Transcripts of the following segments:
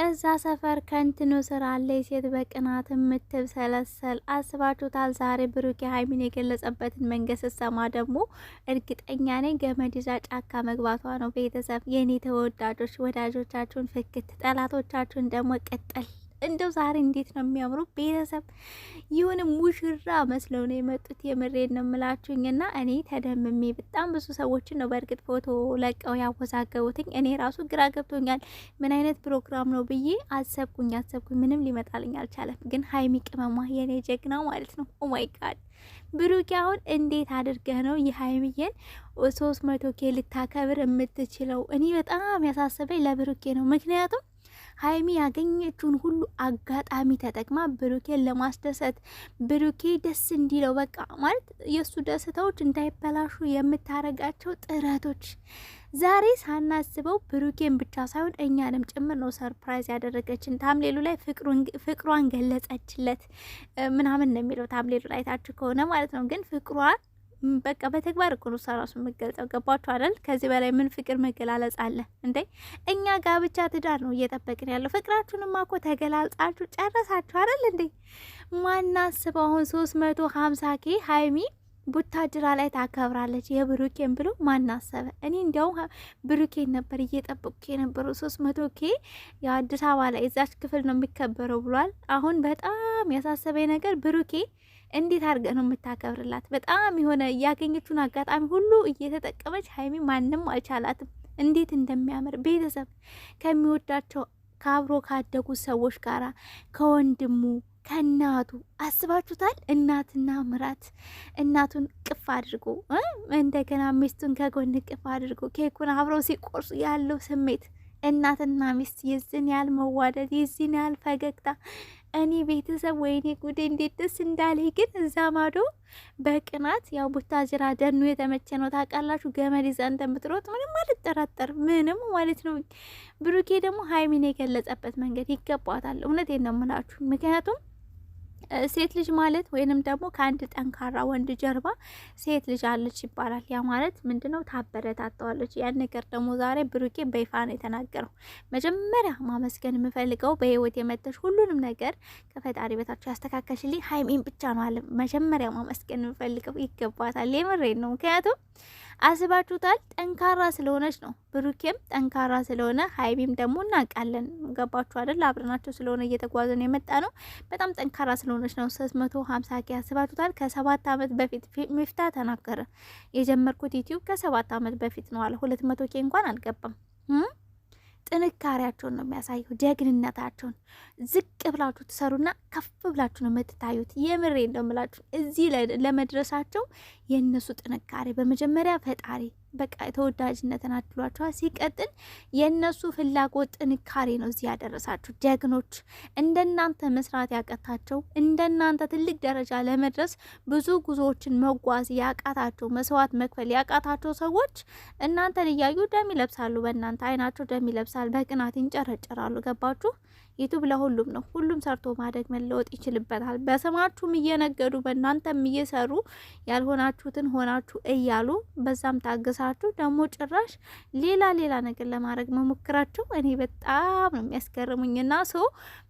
እዛ ሰፈር ከንትኑ ስራ አለ ሴት በቅናት የምትብሰለሰል አስባችሁታል? ዛሬ ብሩኬ ሀይሚን የገለጸበትን መንገድ ስሰማ ደግሞ እርግጠኛ ነኝ ገመድ ይዛ ጫካ መግባቷ ነው። ቤተሰብ የኔ ተወዳጆች ወዳጆቻችሁን ፍክት፣ ጠላቶቻችሁን ደግሞ ቅጥል። እንደው ዛሬ እንዴት ነው የሚያምሩ ቤተሰብ! ይሁን ሙሽራ መስለው ነው የመጡት። የምሬን ነው የምላችሁኝና እኔ ተደምሜ በጣም ብዙ ሰዎችን ነው በእርግጥ ፎቶ ለቀው ያወዛገቡትኝ። እኔ ራሱ ግራ ገብቶኛል። ምን አይነት ፕሮግራም ነው ብዬ አሰብኩኝ። ምንም ሊመጣልኝ አልቻለም። ግን ሀይሚ ቅመሟ የኔ ጀግና ማለት ነው። ኦማይ ጋድ ብሩኬ አሁን እንዴት አድርገህ ነው የሀይሚዬን 300K ልታከብር የምትችለው? እኔ በጣም ያሳሰበኝ ለብሩኬ ነው። ምክንያቱም ሀይሚ ያገኘችውን ሁሉ አጋጣሚ ተጠቅማ ብሩኬን ለማስደሰት ብሩኬ ደስ እንዲለው በቃ ማለት የእሱ ደስታዎች እንዳይበላሹ የምታረጋቸው ጥረቶች ዛሬ ሳናስበው ብሩኬን ብቻ ሳይሆን እኛንም ጭምር ነው ሰርፕራይዝ ያደረገችን። ታምሌሉ ላይ ፍቅሯን ገለጸችለት ምናምን ነው የሚለው ታምሌሉ ላይ ታችሁ ከሆነ ማለት ነው። ግን ፍቅሯን በቃ በተግባር እኮ ነው ራሱ የምገልጸው። ገባችሁ አይደል? ከዚህ በላይ ምን ፍቅር መገላለጽ አለ እንዴ? እኛ ጋብቻ ትዳር ነው እየጠበቅን ያለው። ፍቅራችሁንማ እኮ ተገላልጻችሁ ጨረሳችሁ አይደል እንዴ? ማናስበው አሁን 350K ሀይሚ ቡታጅራ ላይ ታከብራለች የብሩኬን ብሎ ማናሰበ። እኔ እንዲያው ብሩኬን ነበር እየጠበቅኩ የነበረው። 300K የአዲስ አበባ ላይ እዛች ክፍል ነው የሚከበረው ብሏል። አሁን በጣም ያሳሰበኝ ነገር ብሩኬ እንዴት አድርገ ነው የምታከብርላት? በጣም የሆነ ያገኘችውን አጋጣሚ ሁሉ እየተጠቀመች ሀይሚ ማንም አልቻላትም። እንዴት እንደሚያምር ቤተሰብ ከሚወዳቸው ከአብሮ ካደጉ ሰዎች ጋራ ከወንድሙ ከእናቱ አስባችሁታል? እናትና ምራት እናቱን ቅፍ አድርጎ እንደገና ሚስቱን ከጎን ቅፍ አድርጎ ኬኩን አብረው ሲቆርሱ ያለው ስሜት እናትና ሚስት የዝን ያህል መዋደድ የዝን ያህል ፈገግታ እኔ ቤተሰብ ወይኔ ጉዴ እንዴት ደስ እንዳለኝ። ግን እዛ ማዶ በቅናት ያው ቡታጅራ ደኑ የተመቸ ነው ታውቃላችሁ። ገመድ ይዛ እንደምትሮጥ ምንም አልጠራጠር ምንም ማለት ነው። ብሩኬ ደግሞ ሀይሚን የገለጸበት መንገድ ይገባታል። እውነቴን ነው የምላችሁ። ምክንያቱም ሴት ልጅ ማለት ወይንም ደግሞ ከአንድ ጠንካራ ወንድ ጀርባ ሴት ልጅ አለች ይባላል። ያ ማለት ምንድነው? ታበረታተዋለች። ያን ነገር ደግሞ ዛሬ ብሩኬ በይፋ ነው የተናገረው። መጀመሪያ ማመስገን የምፈልገው በህይወት የመተሽ ሁሉንም ነገር ከፈጣሪ በታች ያስተካከልሽልኝ ሀይሚን ብቻ ነው አለ መጀመሪያ ማመስገን የምፈልገው። ይገባታል። የምሬን ነው። ምክንያቱም አስባችሁታል? ጠንካራ ስለሆነች ነው። ብሩኬም ጠንካራ ስለሆነ ሀይሚም ደግሞ እናውቃለን። ገባችሁ አይደል? አብረናቸው ስለሆነ እየተጓዘን የመጣ ነው። በጣም ጠንካራ ስለሆነች ነው 350K አስባችሁታል? ከ7 ዓመት በፊት ሚፍታ ተናገረ። የጀመርኩት ዩቲዩብ ከ7 ዓመት በፊት ነው አለ። 200K እንኳን አልገባም። ጥንካሬያቸውን ነው የሚያሳየው፣ ጀግንነታቸውን። ዝቅ ብላችሁ ትሰሩና ከፍ ብላችሁ ነው የምትታዩት። የምሬ እንደምላችሁ እዚህ ለመድረሳቸው የእነሱ ጥንካሬ በመጀመሪያ ፈጣሪ በቃ ተወዳጅነትን አድሏቸዋል። ሲቀጥል የእነሱ ፍላጎት ጥንካሬ ነው እዚህ ያደረሳችሁ። ጀግኖች እንደናንተ መስራት ያቀታቸው እንደናንተ ትልቅ ደረጃ ለመድረስ ብዙ ጉዞዎችን መጓዝ ያቃታቸው መስዋዕት መክፈል ያቃታቸው ሰዎች እናንተን እያዩ ደም ይለብሳሉ። በእናንተ አይናቸው ደም ይለብሳል። በቅናት ይንጨረጨራሉ። ገባችሁ? ዩቱብ ለሁሉም ነው። ሁሉም ሰርቶ ማደግ መለወጥ ይችልበታል። በስማችሁም እየነገዱ በእናንተም እየሰሩ ያልሆናችሁትን ሆናችሁ እያሉ በዛም ታግሳችሁ ደግሞ ጭራሽ ሌላ ነገር ለማድረግ መሞክራችሁ እኔ በጣም ነው የሚያስገርሙኝና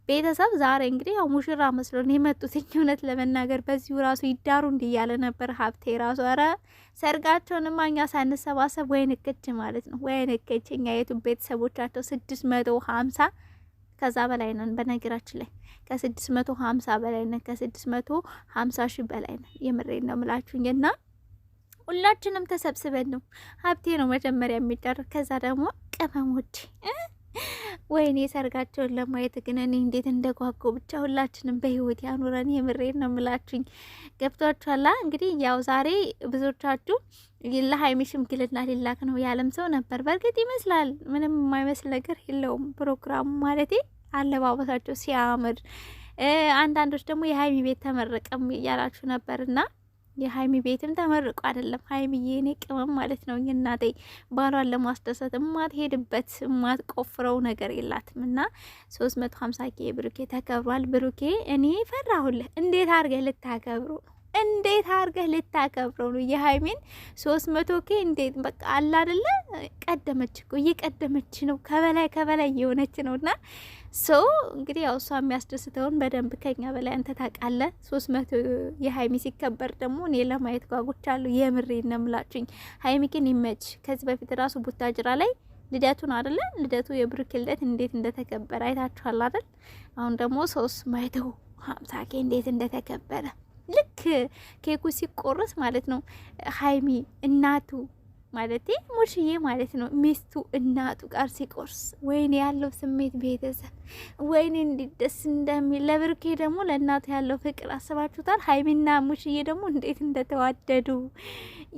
ቤተሰብ ዛሬ እንግዲህ ያው ሙሽራ መስሎን የመጡት እውነት ለመናገር በዚሁ ራሱ ይዳሩ እንዲያለ ነበር ሀብቴ ራሱ። ኧረ ሰርጋቸውንማ እኛ ሳንሰባሰብ ወይንክች ማለት ነው ወይንክች። እኛ የቱ ቤተሰቦቻቸው 650 ከዛ በላይ ነን። በነገራችን ላይ ከ650 በላይ ነን። ከ650 በላይ ነን። የምሬን ነው ምላችሁኝና ሁላችንም ተሰብስበን ነው ሀብቴ ነው መጀመሪያ የሚደረግ። ከዛ ደግሞ ቅመሞች ወይኔ ሰርጋቸውን ለማየት ግን እኔ እንዴት እንደጓጓ ብቻ ሁላችንም በህይወት ያኑረን። የምሬን ነው ምላችሁኝ። ገብቷችኋላ? እንግዲህ ያው ዛሬ ብዙዎቻችሁ ለሀይሚ ሽምግልና ሊላክ ነው ያለም ሰው ነበር። በእርግጥ ይመስላል ምንም የማይመስል ነገር የለውም ፕሮግራሙ ማለቴ አለባበሳቸው ሲያምር፣ አንዳንዶች ደግሞ የሀይሚ ቤት ተመረቀም እያላችሁ ነበርና የሀይሚ ቤትም ተመርቆ አይደለም። ሀይሚዬ የኔ ቅመም ማለት ነው እናቴ ባሏን ለማስደሰት የማትሄድበት የማትቆፍረው ነገር የላትም። እና 350K ብሩኬ ተከብሯል። ብሩኬ እኔ ፈራሁልህ። እንዴት አድርገህ ልታከብሩ ነው? እንዴት አድርገህ ልታከብረው ነው? የሀይሚን 300K እንዴት በቃ አለ አይደለ? ቀደመች እኮ እየቀደመች ነው፣ ከበላይ እየሆነች ነው። እና ሰው እንግዲህ ያው እሷ የሚያስደስተውን በደንብ ከኛ በላይ አንተ ታውቃለህ። 300 የሀይሚ ሲከበር ደግሞ እኔ ለማየት ጓጉቻለሁ። የምሬን ነው የምላችሁኝ። ሀይሚ ግን ይመች። ከዚህ በፊት ራሱ ቡታጅራ ላይ ልደቱን አይደለ? ልደቱ የብሩክ ልደት እንዴት እንደተከበረ አይታችኋል አይደል? አሁን ደግሞ 350K እንዴት እንደተከበረ ልክ ኬኩ ሲቆረስ ማለት ነው። ሀይሚ እናቱ ማለት ሙሽዬ ማለት ነው ሚስቱ እናቱ ጋር ሲቆርስ ወይኔ ያለው ስሜት ቤተሰብ ወይኔ እንዴት ደስ እንደሚል። ለብሩኬ ደግሞ ለእናቱ ያለው ፍቅር አስባችሁታል? ሀይሚና ሙሽዬ ደግሞ እንዴት እንደተዋደዱ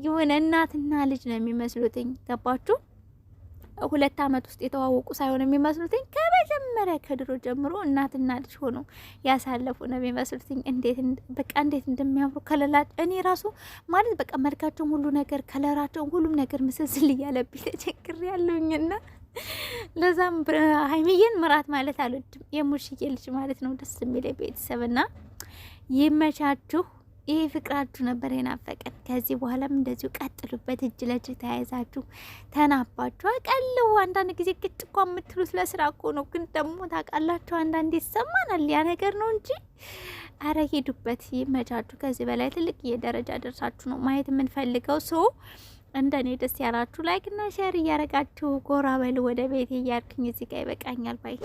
የሆነ እናትና ልጅ ነው የሚመስሉትኝ። ገባችሁ? 2 አመት ውስጥ የተዋወቁ ሳይሆን የሚመስሉትኝ ከመጀመሪያ ከድሮ ጀምሮ እናትና ልጅ ሆኖ ያሳለፉ ነው የሚመስሉትኝ። እንዴት እንደሚያምሩ ከለላቸው እኔ ራሱ ማለት በቃ መልካቸው፣ ሁሉ ነገር ከለራቸው፣ ሁሉም ነገር ምስልስል እያለብኝ ተቸግር ያለውኝና ለዛም ሀይሚዬን ምራት ማለት አልወድም። የሙሽዬ ልጅ ማለት ነው ደስ የሚል ቤተሰብና ይመቻችሁ። ይሄ ፍቅራችሁ ነበር የናፈቀን። ከዚህ በኋላም እንደዚሁ ቀጥሉበት። እጅ ለእጅ ተያይዛችሁ ተናባችሁ አቀልው። አንዳንድ ጊዜ ግጭ እኮ የምትሉት ለስራ እኮ ነው፣ ግን ደግሞ ታውቃላችሁ አንዳንዴ ይሰማናል ያ ነገር ነው እንጂ አረ ሄዱበት። ይመቻችሁ። ከዚህ በላይ ትልቅ የደረጃ ደርሳችሁ ነው ማየት የምንፈልገው። ሰው እንደኔ ደስ ያላችሁ ላይክ እና ሼር እያረጋችሁ ጎራ በሉ ወደ ቤት። እያርክኝ እዚህ ጋር ይበቃኛል ባይ